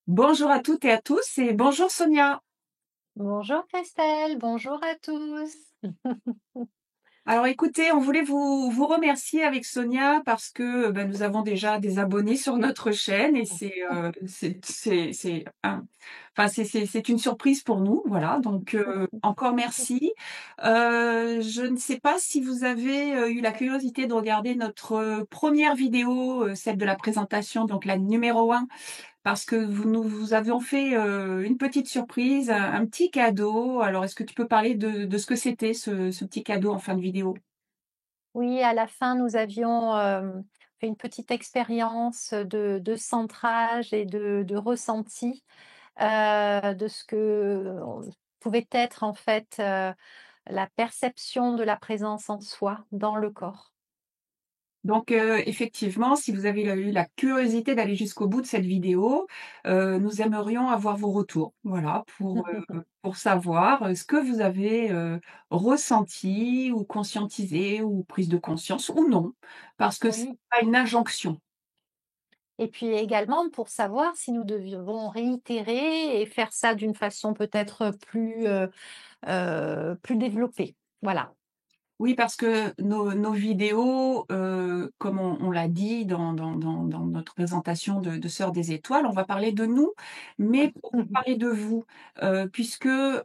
Bonjour à toutes et à tous et bonjour Sonia. Bonjour Christelle, bonjour à tous. Alors écoutez, on voulait vous remercier avec Sonia parce que nous avons déjà des abonnés sur notre chaîne et c'est enfin c'est une surprise pour nous, voilà. Donc encore merci. Je ne sais pas si vous avez eu la curiosité de regarder notre première vidéo, celle de la présentation, donc la numéro un. Parce que nous vous avions fait, une petite surprise, un petit cadeau. Alors est-ce que tu peux parler de ce que c'était ce petit cadeau en fin de vidéo? Oui, à la fin, nous avions fait une petite expérience de centrage et de ressenti de ce que pouvait être en fait la perception de la présence en soi dans le corps. Donc effectivement, si vous avez eu la curiosité d'aller jusqu'au bout de cette vidéo, nous aimerions avoir vos retours. Voilà, pour savoir, ce que vous avez, ressenti ou conscientisé ou prise de conscience ou non, parce que c'est Oui. pas une injonction. Et puis également pour savoir si nous devons réitérer et faire ça d'une façon peut-être plus développée. Voilà. Oui, parce que nos vidéos, comme on l'a dit dans notre présentation de Sœurs des étoiles, on va parler de nous, mais pour vous parler de vous, puisque, je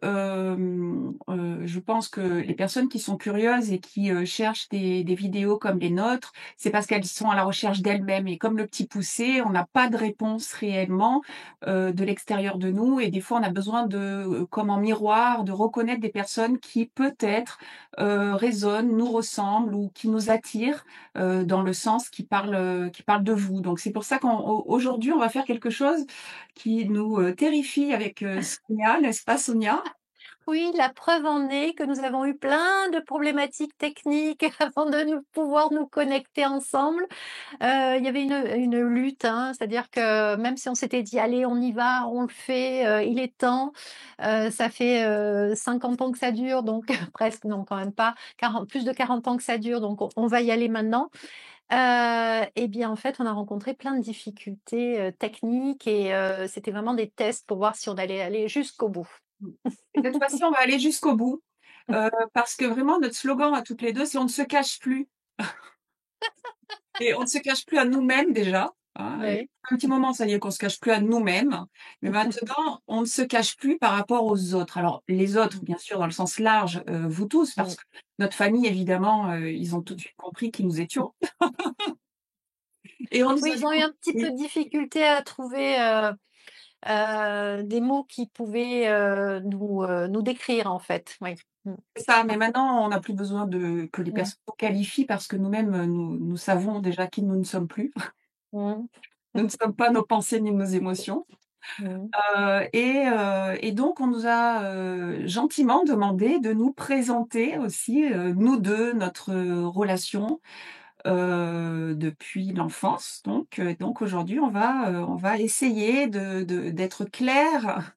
pense que les personnes qui sont curieuses et qui, cherchent des vidéos comme les nôtres, c'est parce qu'elles sont à la recherche d'elles-mêmes et comme le Petit Poucet, on n'a pas de réponse réellement, de l'extérieur de nous et des fois on a besoin de, comme en miroir, de reconnaître des personnes qui peut-être résonnent, nous ressemblent ou qui nous attirent, dans le sens qui parle de vous. Donc c'est pour ça qu'aujourd'hui, on va faire quelque chose qui nous, terrifie avec, Sonia, n'est-ce pas Sonia? Oui, la preuve en est que nous avons eu plein de problématiques techniques avant de pouvoir nous connecter ensemble. Il y avait une lutte, hein, c'est-à-dire que même si on s'était dit: «Allez, on y va, on le fait, il est temps», ça fait, 50 ans que ça dure, donc presque, non, quand même pas, 40, plus de 40 ans que ça dure, donc on va y aller maintenant. Et bien, en fait, on a rencontré plein de difficultés, techniques et c'était vraiment des tests pour voir si on allait aller jusqu'au bout. Et cette fois-ci, on va aller jusqu'au bout, parce que vraiment notre slogan à toutes les 2, c'est: «On ne se cache plus». Et on ne se cache plus à nous-mêmes déjà, hein, et Oui. un petit moment, ça y est, qu'on se cache plus à nous-mêmes, mais maintenant, on ne se cache plus par rapport aux autres. Alors les autres, bien sûr, dans le sens large, vous tous, parce Mmh. que notre famille, évidemment, ils ont tout de suite compris qui nous étions et on nous Oui, ils ont eu avions un petit peu oui, de difficulté à trouver, des mots qui pouvaient, nous décrire en fait, oui. Mmh. c'est ça, mais maintenant, on n'a plus besoin de que les Mmh. personnes nous qualifient parce que nous-mêmes, nous savons déjà qui nous ne sommes plus. Mmh. Nous ne sommes pas nos pensées ni nos émotions. Mmh. Et donc on nous a, gentiment demandé de nous présenter aussi, nous 2 notre, relation, depuis l'enfance. Donc aujourd'hui on va essayer d'être clair,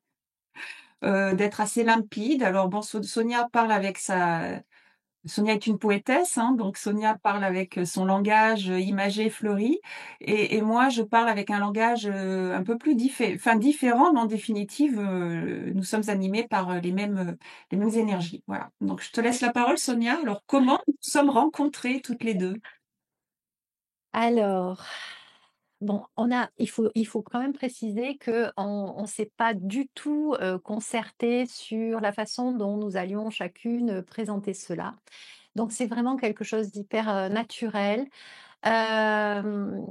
d'être assez limpide. Alors bon, Sonia parle avec sa Sonia est une poétesse, hein, donc Sonia parle avec, son langage, imagé, fleuri et moi je parle avec un langage, un peu plus différent, mais en définitive, nous sommes animés par, les mêmes énergies. Voilà. Donc je te laisse la parole Sonia. Alors comment nous nous sommes rencontrées toutes les 2? Alors, bon, il faut quand même préciser qu'on s'est pas du tout, concerté sur la façon dont nous allions chacune, présenter cela. Donc c'est vraiment quelque chose d'hyper, naturel. Hem,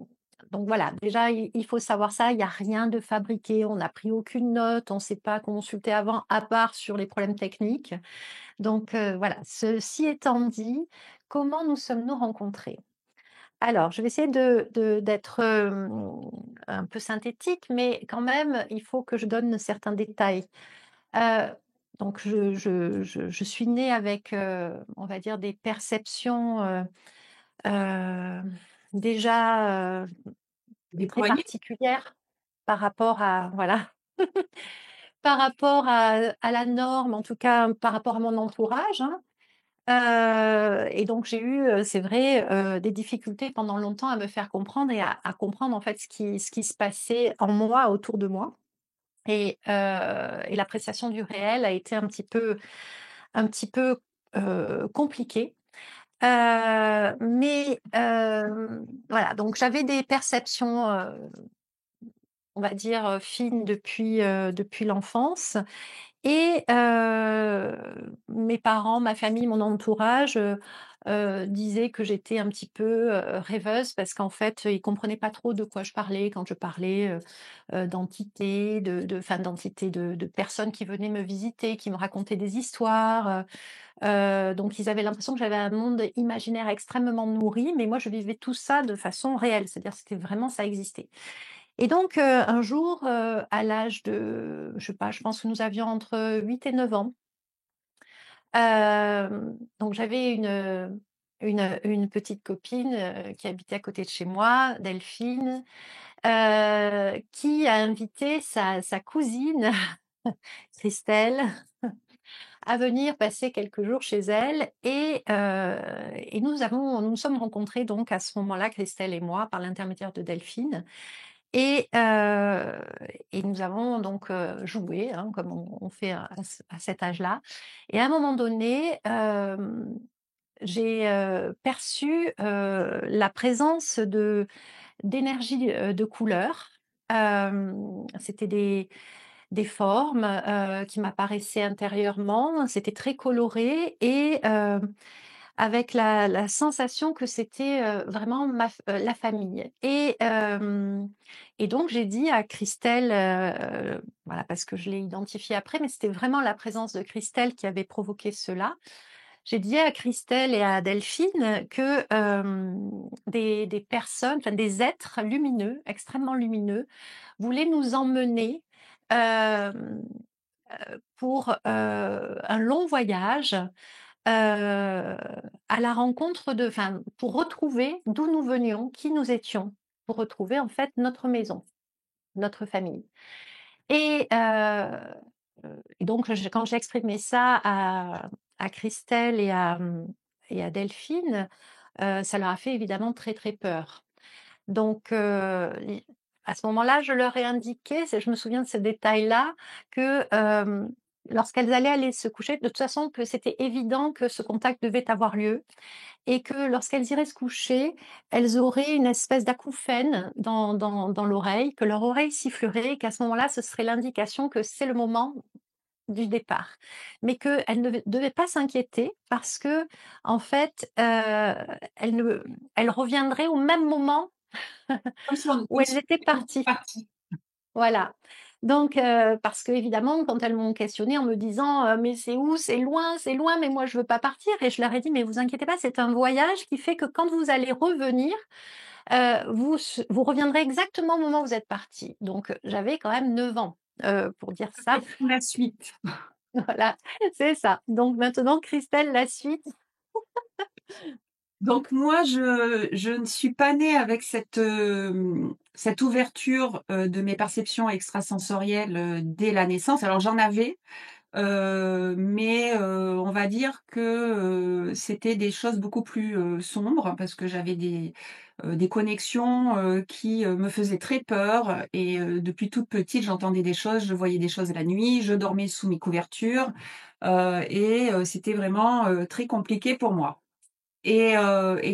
donc voilà, déjà il faut savoir ça, il y a rien de fabriqué, on n'a pris aucune note, on s'est pas consulté avant, à part sur les problèmes techniques. Donc voilà, ceci étant dit, comment nous sommes-nous rencontrés? Alors, je vais essayer d'être, un peu synthétique, mais quand même, il faut que je donne certains détails. Heu, donc je suis née avec, on va dire des perceptions, heu, déjà, très Déployées? particulières par rapport à voilà, par rapport à la norme, en tout cas par rapport à mon entourage, hein. Et donc j'ai eu, c'est vrai, des difficultés pendant longtemps à me faire comprendre et à comprendre en fait ce qui se passait en moi, autour de moi. et l'appréciation du réel a été un petit peu compliquée. Mais voilà, donc j'avais des perceptions, on va dire, fines depuis l'enfance. Et mes parents, ma famille, mon entourage, disaient que j'étais un petit peu, rêveuse parce qu'en fait, ils comprenaient pas trop de quoi je parlais quand je parlais, d'entités, d'entités, de personnes qui venaient me visiter, qui me racontaient des histoires, donc ils avaient l'impression que j'avais un monde imaginaire extrêmement nourri, mais moi je vivais tout ça de façon réelle, c'est-à-dire c'était vraiment ça existait. Et donc, un jour, à l'âge de, je sais pas, je pense que nous avions entre 8 et 9 ans, donc j'avais une petite copine, qui habitait à côté de chez moi, Delphine, qui a invité sa cousine Christelle à venir passer quelques jours chez elle et nous nous sommes rencontrés donc à ce moment-là, Christelle et moi, par l'intermédiaire de Delphine. Et nous avons donc, joué, hein, comme on fait à cet âge-là. Et à un moment donné, j'ai, perçu, la présence d'énergies, de couleurs. C'était des formes, qui m'apparaissaient intérieurement. C'était très coloré et avec la sensation que c'était, vraiment la famille. Et donc j'ai dit à Christelle, voilà, parce que je l'ai identifiée après, mais c'était vraiment la présence de Christelle qui avait provoqué cela. J'ai dit à Christelle et à Delphine que, des personnes, enfin des êtres lumineux, extrêmement lumineux, voulaient nous emmener, hem, pour, un long voyage, à la rencontre pour retrouver d'où nous venions, qui nous étions, pour retrouver en fait notre maison, notre famille. Et donc quand j'ai exprimé ça à Christelle et à Delphine, ça leur a fait évidemment très, très peur. Donc i à ce moment-là, je leur ai indiqué, je me souviens de ce détail-là, que, lorsqu'elles allaient aller se coucher, de toute façon, que c'était évident que ce contact devait avoir lieu et que lorsqu'elles iraient se coucher, elles auraient une espèce d'acouphène dans l'oreille, que leur oreille sifflerait et qu'à ce moment-là, ce serait l'indication que c'est le moment du départ. Mais qu'elles ne devaient pas s'inquiéter parce que en fait, elles reviendraient au même moment où Comme elles si étaient on était parties. partis. Voilà. Donc parce qu'évidemment, quand elles m'ont questionnée en me disant: «Mais c'est où? C'est loin, mais moi je veux pas partir» et je leur ai dit: «Mais vous inquiétez pas, c'est un voyage qui fait que quand vous allez revenir, vous reviendrez exactement au moment où vous êtes partis». Donc j'avais quand même 9 ans, pour dire ça. La suite. Voilà, c'est ça. Donc maintenant Christelle, la suite. Donc moi, je ne suis pas née avec cette ouverture, de mes perceptions extrasensorielles, dès la naissance. Alors j'en avais, mais on va dire que, c'était des choses beaucoup plus, sombres parce que j'avais des connexions, qui, me faisaient très peur et depuis toute petite, j'entendais des choses, je voyais des choses la nuit, je dormais sous mes couvertures, et c'était vraiment, très compliqué pour moi. Et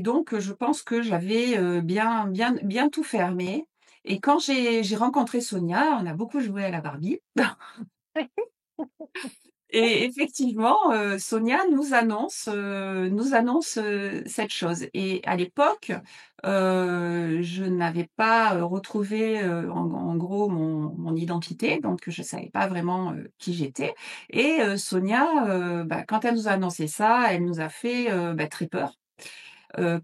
donc je pense que j'avais, bien tout fermé et quand j'ai rencontré Sonia, on a beaucoup joué à la Barbie et effectivement, Sonia nous annonce, cette chose et à l'époque, je n'avais pas, retrouvé, en gros mon identité, donc je savais pas vraiment, qui j'étais et Sonia, quand elle nous a annoncé ça, elle nous a fait, très peur.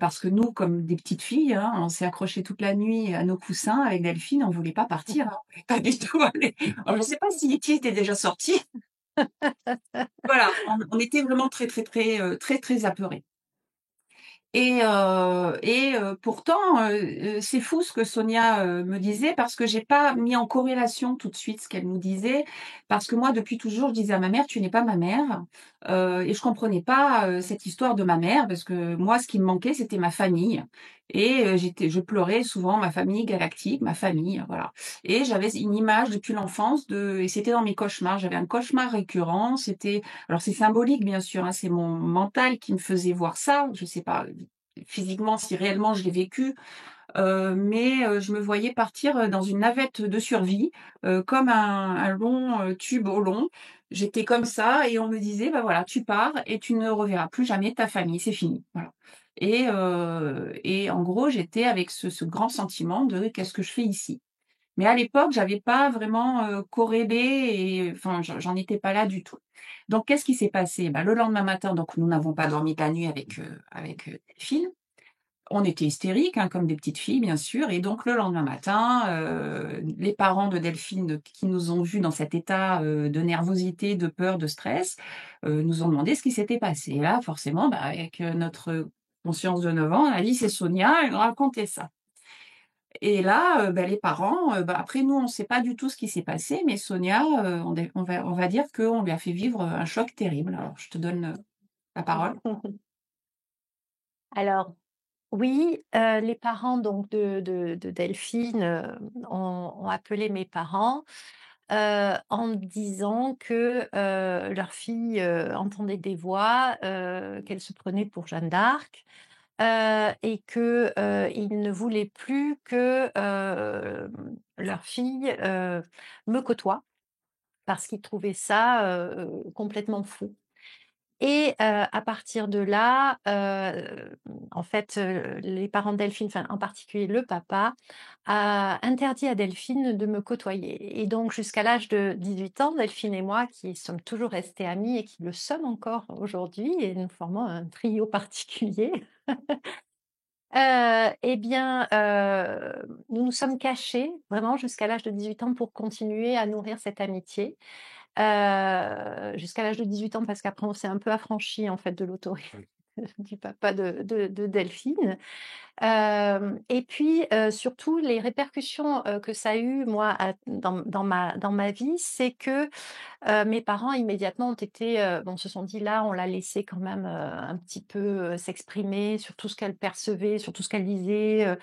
Parce que nous, comme des petites filles, hein, on s'est accrochées toute la nuit à nos coussins avec Delphine, on voulait pas partir, hein, on voulait pas du tout aller alors je sais pas si E.T. était déjà sorti. Voilà, on était vraiment très, très, très, très, très apeurés et pourtant, c'est fou ce que Sonia, me disait parce que j'ai pas mis en corrélation tout de suite ce qu'elle nous disait. Parce que moi, depuis toujours, je disais à ma mère: «Tu n'es pas ma mère», et je comprenais pas, cette histoire de ma mère parce que moi, ce qui me manquait, c'était ma famille et je pleurais souvent ma famille galactique, ma famille, voilà, et j'avais une image depuis l'enfance et c'était dans mes cauchemars. J'avais un cauchemar récurrent, alors c'est symbolique bien sûr, hein, c'est mon mental qui me faisait voir ça. Je sais pas, physiquement si réellement je l'ai vécu, mais je me voyais partir, dans une navette de survie, comme un long, tube au long. J'étais comme ça et on me disait: «Bah, voilà, tu pars et tu ne reverras plus jamais ta famille, c'est fini». Voilà, et en gros, j'étais avec ce grand sentiment de: «Qu'est-ce que je fais ici?» Mais à l'époque, j'avais pas vraiment, corrélé et enfin, j'en étais pas là du tout. Donc qu'est-ce qui s'est passé? Bah, le lendemain matin, donc nous n'avons pas dormi de la nuit avec Delphine. On était hystériques, hein, comme des petites filles, bien sûr, et donc le lendemain matin, les parents de Delphine qui nous ont vus dans cet état, de nervosité, de peur, de stress, nous ont demandé ce qui s'était passé. Et là, forcément, bah, avec, notre conscience de 9 ans, on a dit: «C'est Sonia, elle nous racontait ça». Et là, bah, les parents, bah, après nous, on ne sait pas du tout ce qui s'est passé, mais Sonia, on va dire qu'on lui a fait vivre, un choc terrible. Alors je te donne, la parole. Alors oui, les parents donc de Delphine, ont appelé mes parents, en me disant que, leur fille, entendait des voix, qu'elle se prenait pour Jeanne d'Arc, et que, ils ne voulaient plus que, leur fille, me côtoie parce qu'ils trouvaient ça, complètement fou. Et à partir de là, en fait, les parents de Delphine, enfin, en particulier le papa, a interdit à Delphine de me côtoyer et donc jusqu'à l'âge de 18 ans, Delphine et moi, qui sommes toujours restés amis et qui le sommes encore aujourd'hui et nous formons un trio particulier, et bien, nous nous sommes cachés vraiment jusqu'à l'âge de 18 ans pour continuer à nourrir cette amitié. Jusqu'à l'âge de 18 ans parce qu'après on s'est un peu affranchi en fait de l'autorité du papa de Delphine. Et puis, surtout les répercussions, que ça a eu moi dans ma vie, c'est que, mes parents immédiatement ont été, bon se sont dit: «Là, on l'a laissé quand même, un petit peu, s'exprimer sur tout ce qu'elle percevait, sur tout ce qu'elle lisait,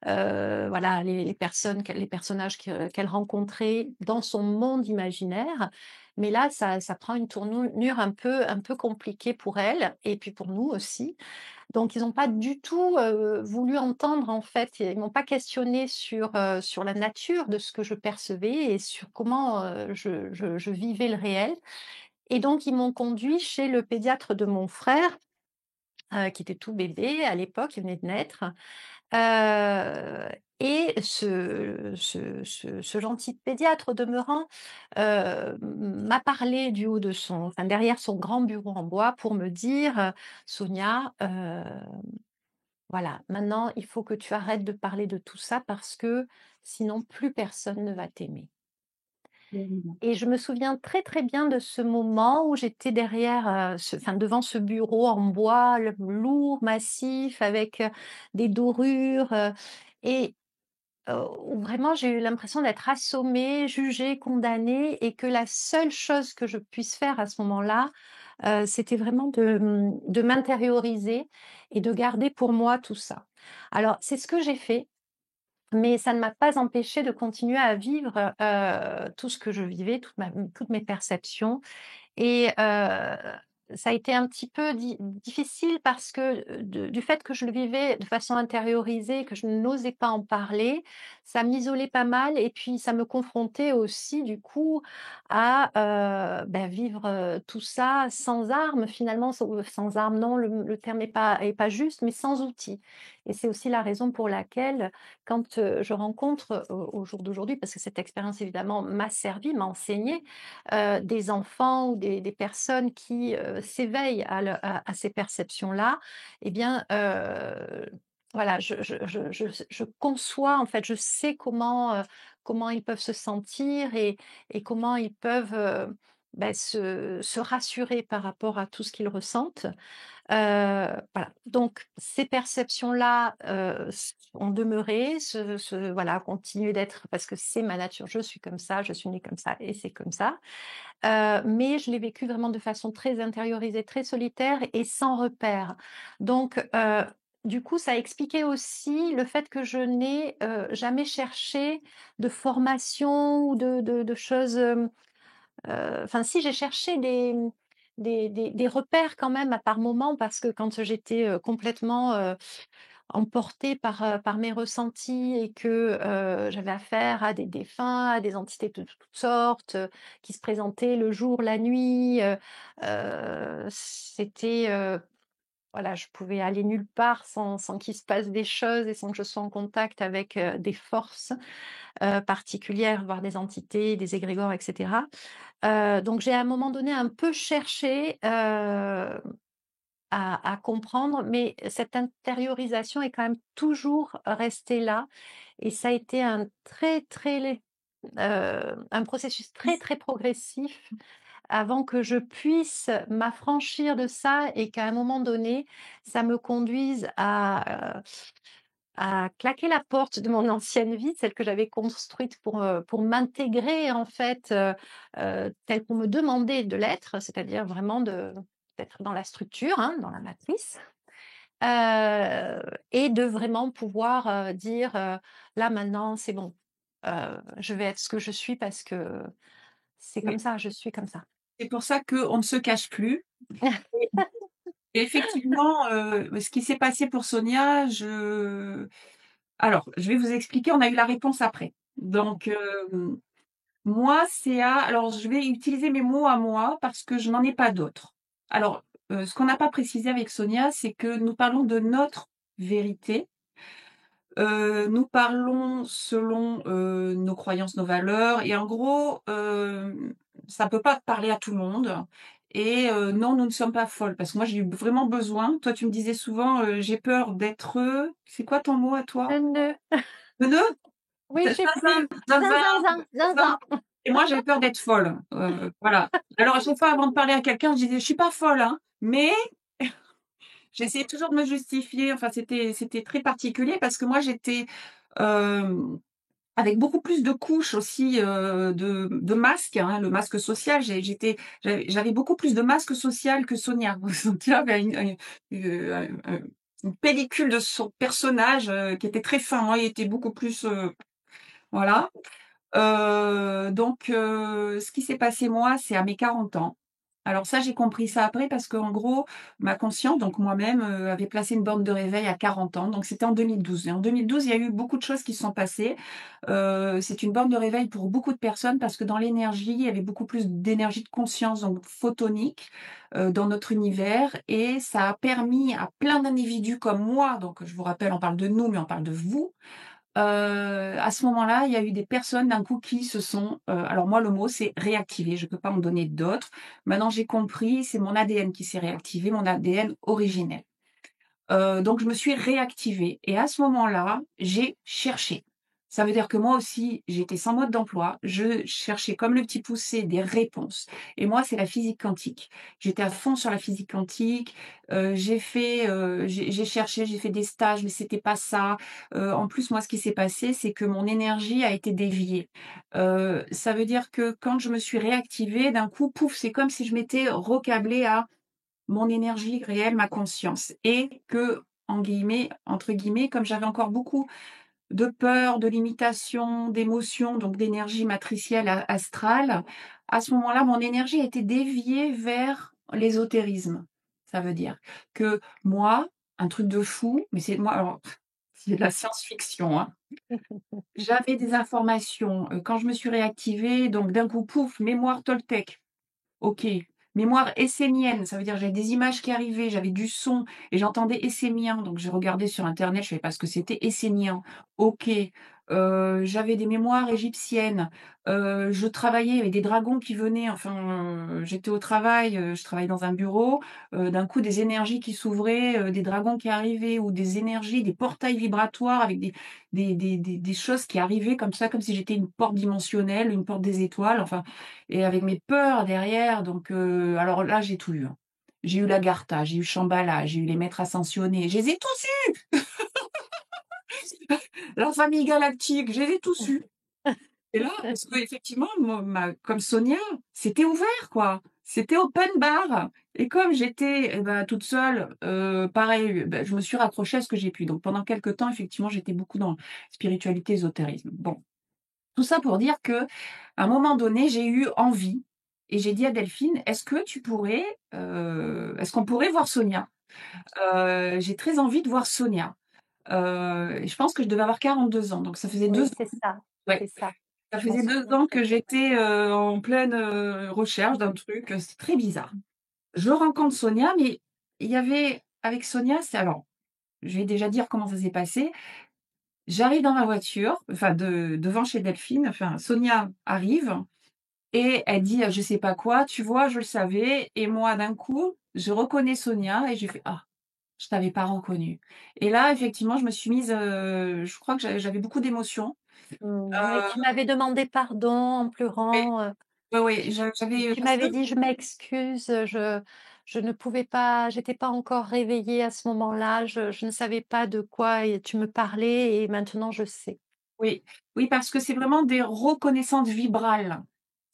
voilà les personnages qu'elle rencontrait dans son monde imaginaire. Mais là, ça prend une tournure un peu compliquée pour elle et puis pour nous aussi. Donc ils n'ont pas du tout, voulu entendre en fait, ils m'ont pas questionné sur la nature de ce que je percevais et sur comment, je vivais le réel et donc ils m'ont conduit chez le pédiatre de mon frère, qui était tout bébé à l'époque, il venait de naître. Heu et ce gentil pédiatre au demeurant, m'a parlé du haut de son enfin derrière son grand bureau en bois pour me dire, «Sonia, voilà, maintenant il faut que tu arrêtes de parler de tout ça parce que sinon plus personne ne va t'aimer». Et je me souviens très, très bien de ce moment où j'étais derrière, devant ce bureau en bois, lourd, massif, avec, des dorures, et où vraiment j'ai eu l'impression d'être assommée, jugée, condamnée et que la seule chose que je puisse faire à ce moment-là, c'était vraiment de m'intérioriser et de garder pour moi tout ça. Alors c'est ce que j'ai fait, mais ça ne m'a pas empêché de continuer à vivre, tout ce que je vivais, toutes mes perceptions et ça a été un petit peu difficile parce que, du fait que je le vivais de façon intériorisée, que je n'osais pas en parler, ça m'isolait pas mal et puis ça me confrontait aussi du coup à, vivre, tout ça sans armes finalement, sans armes non, le terme est pas juste, mais sans outils et c'est aussi la raison pour laquelle quand, je rencontre au jour d'aujourd'hui, parce que cette expérience évidemment m'a servi, m'a enseigné, des enfants ou des personnes qui, s'éveillent à ces perceptions-là, eh bien, voilà, je conçois, en fait, je sais comment ils peuvent se sentir et comment ils peuvent, se rassurer par rapport à tout ce qu'ils ressentent. Voilà, donc ces perceptions-là, ont demeuré, voilà, continuent d'être parce que c'est ma nature, je suis comme ça, je suis née comme ça et c'est comme ça. Mais je l'ai vécu vraiment de façon très intériorisée, très solitaire et sans repère. Donc du coup, ça expliquait aussi le fait que je n'ai, jamais cherché de formation ou de choses, enfin si, j'ai cherché des repères quand même à par moments parce que quand j'étais, complètement, emportée par mes ressentis et que, j'avais affaire à des défunts, à des entités de toutes sortes, qui se présentaient le jour, la nuit, c'était, voilà, je pouvais aller nulle part sans qu'il se passe des choses et sans que je sois en contact avec, des forces, particulières, voire des entités, des égrégores et cetera. Donc j'ai à un moment donné un peu cherché, à comprendre, mais cette intériorisation est quand même toujours restée là et ça a été un très, très un processus très, très progressif avant que je puisse m'affranchir de ça et qu'à un moment donné, ça me conduise à claquer la porte de mon ancienne vie, celle que j'avais construite pour m'intégrer en fait, telle qu'on me demandait de l'être, c'est-à-dire vraiment d'être dans la structure, hein, dans la matrice, et de vraiment pouvoir, dire, «Là maintenant c'est bon, je vais être ce que je suis parce que c'est comme Oui, ça, je suis comme ça». c'est pour ça qu'on ne se cache plus. Et effectivement, ce qui s'est passé pour Sonia, alors, je vais vous expliquer, on a eu la réponse après. Donc, moi, alors je vais utiliser mes mots à moi parce que je n'en ai pas d'autres. Alors, ce qu'on n'a pas précisé avec Sonia, c'est que nous parlons de notre vérité. Nous parlons selon, nos croyances, nos valeurs et en gros, ça peut pas parler à tout le monde et non, nous ne sommes pas folles parce que moi, j'ai eu vraiment besoin. Toi, tu me disais souvent, «J'ai peur d'être», c'est quoi ton mot à toi? Ne Neuneu? Oui, je sais Zinzin, plus. zinzin, Zinzin, zinzin zinzin. et moi, j'avais peur d'être folle, voilà. Alors à chaque fois avant de parler à quelqu'un, je disais: «Je suis pas folle, hein», mais j'essayais toujours de me justifier. Enfin, c'était très particulier parce que moi, j'étais, hem, avec beaucoup plus de couches aussi, de masques, hein, le masque social. J'avais beaucoup plus de masque social que Sonia. Sonia avait une pellicule de son personnage, qui était très fin. Moi, il était beaucoup plus, voilà. Donc ce qui s'est passé moi, c'est à mes 40 ans. Alors ça, j'ai compris ça après parce qu'en gros, ma conscience, donc moi-même, avait placé une borne de réveil à 40 ans, donc c'était en 2012 et en 2012, il y a eu beaucoup de choses qui se sont passées. C'est une borne de réveil pour beaucoup de personnes parce que dans l'énergie, il y avait beaucoup plus d'énergie de conscience, donc photonique, dans notre univers et ça a permis à plein d'individus comme moi, donc je vous rappelle, on parle de nous, mais on parle de vous. À ce moment-là, il y a eu des personnes d'un coup qui se sont, alors moi le mot c'est réactivé, je peux pas en donner d'autres. Maintenant j'ai compris, c'est mon ADN qui s'est réactivé, mon ADN originel. Donc je me suis réactivée et à ce moment-là, j'ai cherché. Ça veut dire que moi aussi, j'étais sans mode d'emploi, je cherchais comme le petit poucet des réponses et moi, c'est la physique quantique. J'étais à fond sur la physique quantique, j'ai cherché, j'ai fait des stages, mais c'était pas ça. En plus, moi, ce qui s'est passé, c'est que mon énergie a été déviée. Ça veut dire que quand je me suis réactivée, d'un coup, pouf, c'est comme si je m'étais recablée à mon énergie réelle, ma conscience et que, en guillemets entre guillemets, comme j'avais encore beaucoup de peur, de limitation, d'émotions, donc d'énergie matricielle astrale, à ce moment-là, mon énergie a été déviée vers l'ésotérisme. Ça veut dire que moi, un truc de fou, mais c'est moi alors c'est de la science-fiction, hein. J'avais des informations, quand je me suis réactivée, donc d'un coup, pouf, mémoire Toltec. OK. Mémoire essénienne, ça veut dire j'avais des images qui arrivaient, j'avais du son et j'entendais essénien, donc j'ai regardé sur internet, je savais pas ce que c'était essénien. OK. J'avais des mémoires égyptiennes, je travaillais, il y avait des dragons qui venaient, enfin, j'étais au travail, je travaillais dans un bureau, d'un coup des énergies qui s'ouvraient, des dragons qui arrivaient ou des énergies, des portails vibratoires avec des choses qui arrivaient comme ça, comme si j'étais une porte dimensionnelle, une porte des étoiles, enfin et avec mes peurs derrière donc alors là, j'ai tout eu, hein. J'ai eu l'Agartha, j'ai eu Shambhala, j'ai eu les maîtres ascensionnés, je les ai tous eus! La famille galactique, je les ai tous eus et là, parce qu'effectivement, moi ma comme Sonia, c'était ouvert, quoi. C'était open bar et comme j'étais, toute seule, pareil, je me suis raccrochée à ce que j'ai pu. Donc pendant quelque temps, effectivement, j'étais beaucoup dans spiritualité, ésotérisme. Bon, tout ça pour dire qu'à un moment donné, j'ai eu envie et j'ai dit à Delphine: Est-ce qu'on pourrait voir Sonia? J'ai très envie de voir Sonia». Et je pense que je devais avoir 42 ans, donc ça faisait 2 Oui, ans, c'est ça, ouais, c'est ça. ça Je m'en faisait 2 souviens ans très que bien. j'étais, en pleine, recherche d'un truc, c'était très bizarre. Je rencontre Sonia, mais il y avait avec Sonia, je vais déjà dire comment ça s'est passé. J'arrive dans ma voiture, enfin devant chez Delphine, enfin Sonia arrive et elle dit, je sais pas quoi: «Tu vois, je le savais» et moi d'un coup, je reconnais Sonia et j'ai fait: «Ah, je t'avais pas reconnue» et là effectivement, je me suis mise, je crois que j'avais beaucoup d'émotions. Oui, tu m'avais demandé pardon en Ouais, pleurant, ouais, ouais, j'avais tu parce que m'avais dit: «Je m'excuse, je ne pouvais pas, j'étais pas encore réveillée à ce moment-là, je ne savais pas de quoi et tu me parlais et maintenant je sais». oui, oui, parce que c'est vraiment des reconnaissances vibrales.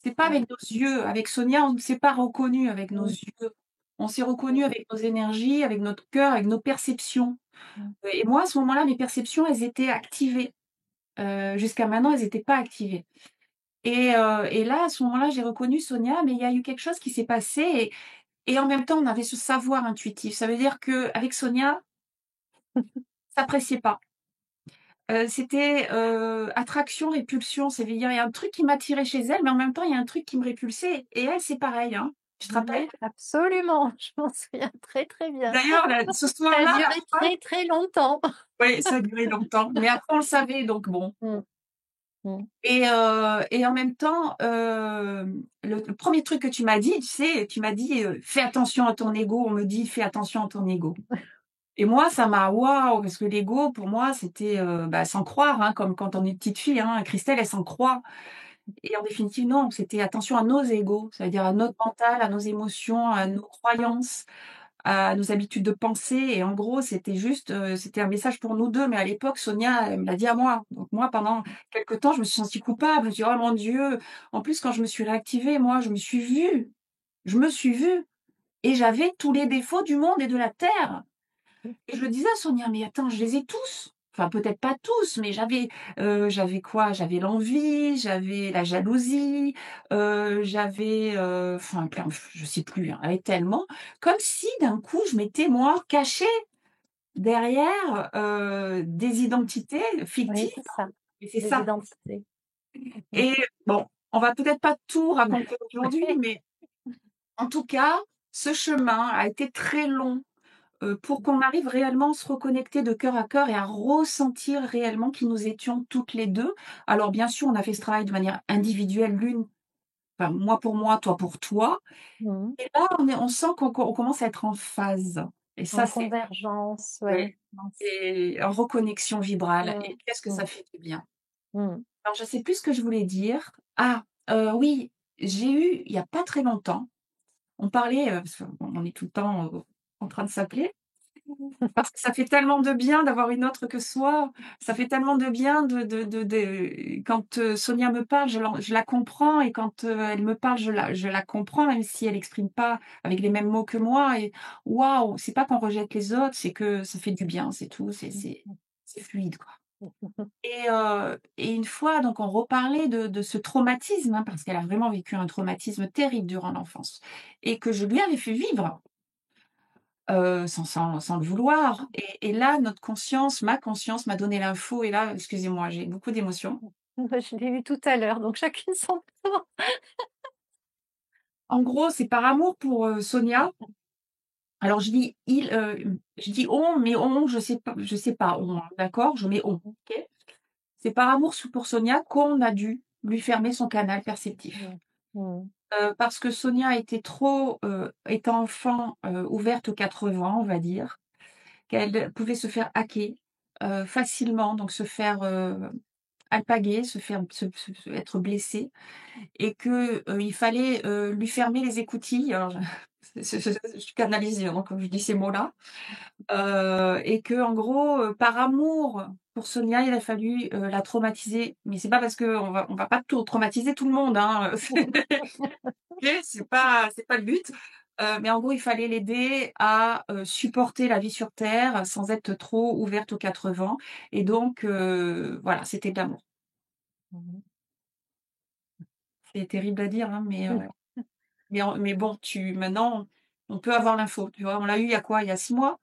C'est pas Ouais. avec nos yeux. Avec Sonia, on ne s'est pas reconnus avec nos Mmh, yeux. On s'est reconnus mmh, avec nos énergies, avec notre cœur, avec nos perceptions. mmh. Et moi, à ce moment-là, mes perceptions, elles étaient activées. Jusqu'à maintenant, elles étaient pas activées. Et là, à ce moment-là, j'ai reconnu Sonia, mais il y a eu quelque chose qui s'est passé et en même temps, on avait ce savoir intuitif. Ça veut dire qu'avec Sonia, ça pressait pas. C'était, attraction, répulsion. C'est-à-dire, il y a un truc qui m'attirait chez elle, mais en même temps, il y a un truc qui me répulsait et elle, c'est pareil, hein. Tu te rappelles? Oui, absolument, je m'en souviens très, très bien. D'ailleurs, là, ce Ça a soir-là, duré très, très longtemps. oui, ça a duré longtemps, mais après on le savait donc bon Mmh, mmh. et en même temps, le 1er truc que tu m'as dit, tu sais, tu m'as dit, «Fais attention à ton ego». On me dit: «Fais attention à ton ego» et moi, ça m'a waouh, parce que l'ego, pour moi, c'était, s'en croire, hein, comme quand on est petite fille, hein. Christelle, elle s'en croit. Et en définitive, non, c'était attention à nos égos, c'est-à-dire à notre mental, à nos émotions, à nos croyances, à nos habitudes de pensée et en gros, c'était juste, c'était un message pour nous 2. Mais à l'époque, Sonia, elle me l'a dit à moi. Donc moi, pendant quelque temps, je me suis sentie coupable. Je me suis dit: «Oh mon Dieu!» En plus, quand je me suis réactivée, moi, je me suis vue. Je me suis vue et j'avais tous les défauts du monde et de la terre. Et je le disais à Sonia: «Mais attends, je les ai tous». Enfin, peut-être pas tous, mais j'avais quoi? J'avais l'envie, j'avais la jalousie, j'avais, enfin plein je sais plus, hein, il y en avait tellement. Comme si d'un coup, je m'étais moi cachée derrière, des identités fictives Oui, c'est ça, et c'est des ça. identités. Mmh. Et bon, on va peut-être pas tout raconter aujourd'hui, mais en tout cas, ce chemin a été très long. Pour qu'on arrive réellement à se reconnecter de cœur à cœur et à ressentir réellement qui nous étions toutes les 2. Alors bien sûr, on a fait ce travail de manière individuelle, moi pour moi, toi pour toi Mmh. et là, on sent qu'on commence à être en phase et ça, En c'est convergence, ouais. ouais et en reconnexion vibrale Mmh, et qu'est-ce que mmh, ça fait du bien. mmh. Alors je sais plus ce que je voulais dire. Ah, oui, j'ai eu, il y a pas très longtemps, on parlait, parce qu'on est tout le temps, en train de s'appeler. Parce que ça fait tellement de bien d'avoir une autre que soi. Ça fait tellement de bien de quand, Sonia me parle, je la comprends et quand, elle me parle, je la comprends même si elle exprime pas avec les mêmes mots que moi et waouh! C'est pas qu'on rejette les autres, c'est que ça fait du bien, c'est tout, c'est fluide, quoi. Et une fois donc on reparlait de ce traumatisme, hein, parce qu'elle a vraiment vécu un traumatisme terrible durant l'enfance et que je lui avais fait vivre. Sans le vouloir et là, ma conscience m'a donné l'info et là, excusez-moi, j'ai beaucoup d'émotions. Bah, je l'ai eu tout à l'heure, donc chacune son tour. En gros, c'est par amour pour, Sonia. Alors je dis «on», mais «on», je sais pas «on», hein, d'accord? Je mets «on», OK? C'est par amour pour Sonia qu'on a dû lui fermer son canal perceptif. Mmh. Mmh. Parce que Sonia était trop, étant enfant, ouverte aux 4 vents, on va dire, qu'elle pouvait se faire hacker, facilement, donc se faire, alpaguer, se faire être blessée et que, il fallait, lui fermer les écoutilles. Alors je je canalise, hein, quand je dis ces mots-là, et qu'en gros, par amour pour Sonia, il a fallu, la traumatiser. Mais c'est pas parce qu'on va pas tout traumatiser tout le monde, hein, c'est pas le but. Mais en gros, il fallait l'aider à, supporter la vie sur terre sans être trop ouverte aux 4 vents et donc voilà, c'était de l'amour. Mmh C'est terrible à dire, hein, mh. mais bon, maintenant, on peut avoir l'info, tu vois? On l'a eu il y a quoi? Il y a 6 mois?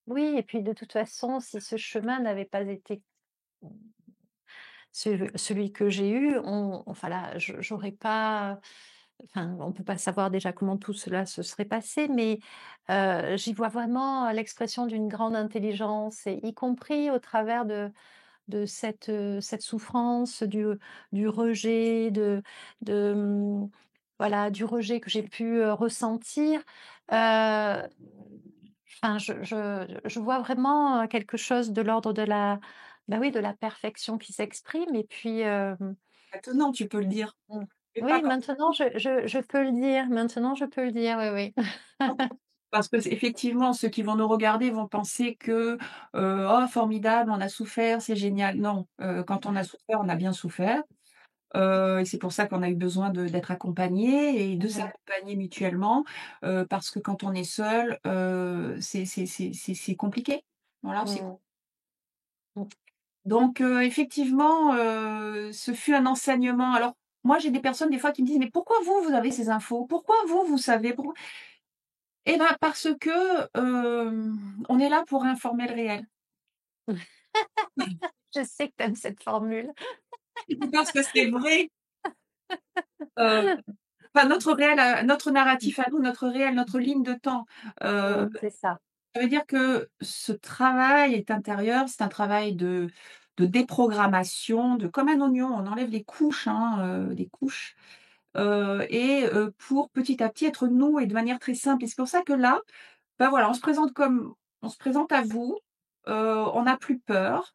Oui et puis de toute façon, si ce chemin n'avait pas été celui que j'ai eu, enfin là, j'aurais pas enfin, on peut pas savoir déjà comment tout cela se serait passé, mais j'y vois vraiment l'expression d'une grande intelligence et y compris au travers de cette souffrance, du rejet, voilà, du rejet que j'ai pu, ressentir. Enfin, je vois vraiment, quelque chose de l'ordre de la bah, oui, de la perfection qui s'exprime et puis, Maintenant, tu peux le dire, mmh, mais pas oui, quand maintenant je peux le dire, maintenant je peux le dire, oui, oui. parce que c'est effectivement, ceux qui vont nous regarder vont penser que, «Oh formidable, on a souffert, c'est génial». Non, quand on a souffert, on a bien souffert, et c'est pour ça qu'on a eu besoin d'être accompagnés et de Mmh s'accompagner mutuellement, parce que quand on est seul, c'est compliqué. Voilà, c'est Mmh. Mmh. donc effectivement, ce fut un enseignement. Alors moi, j'ai des personnes des fois qui me disent: «Mais pourquoi vous, vous avez ces infos? Pourquoi vous, vous savez? Pourquoi?» Eh ben, parce que, on est là pour informer le réel. Je sais que tu aimes cette formule. Parce que c'est vrai, heu, enfin notre réel notre narratif à nous, notre réel, notre ligne de temps. Heu, C'est ça. Ça veut dire que ce travail est intérieur, c'est un travail de déprogrammation, de comme un oignon, on enlève les couches, hein, des couches, pour petit à petit être nous et de manière très simple et c'est pour ça que là, bah, voilà, on se présente à vous, on n'a plus peur,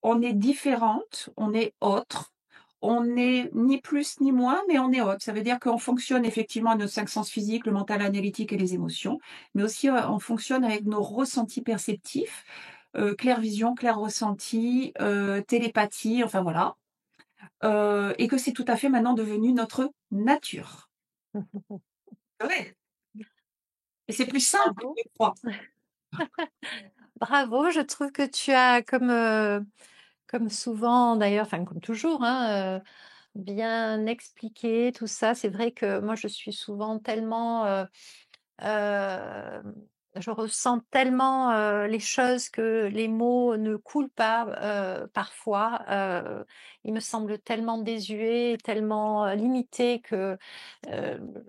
on est différente, on est autre, on n'est ni plus ni moins, mais on est autre. Ça veut dire qu'on fonctionne effectivement à nos 5 sens physiques, le mental analytique et les émotions, mais aussi, on fonctionne avec nos ressentis perceptifs, clair-vision, clair-ressenti, télépathie, enfin voilà, et que c'est tout à fait maintenant devenu notre nature. Ouais, et c'est plus simple, Bravo. je crois. Bravo, je trouve que tu as comme souvent d'ailleurs, enfin comme toujours, hein, bien expliqué tout ça. C'est vrai que moi je suis souvent tellement, hem, je ressens tellement, les choses que les mots ne coulent pas, parfois. Ils me semblent tellement désuets, tellement, limités que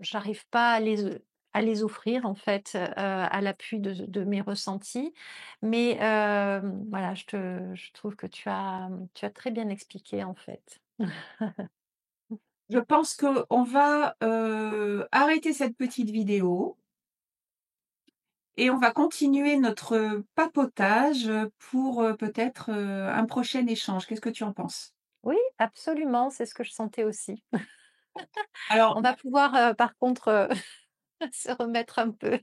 j'arrive pas à les offrir en fait, à l'appui de mes ressentis. Mais, voilà, je trouve que tu as très bien expliqué en fait. Je pense qu'on va, arrêter cette petite vidéo et on va continuer notre papotage, pour, peut-être, un prochain échange. Qu'est-ce que tu en penses? Oui, absolument, c'est ce que je sentais aussi. Alors On va pouvoir, par contre, se remettre un peu.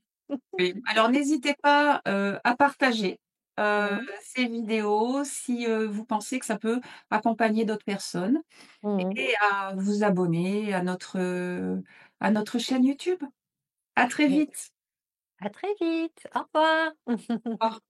oui, alors n'hésitez pas, à partager, Mmh. ces vidéos si, vous pensez que ça peut accompagner d'autres personnes Mmh. et à vous abonner à notre chaîne YouTube. À très Oui. vite. À très vite. Au revoir. Au revoir.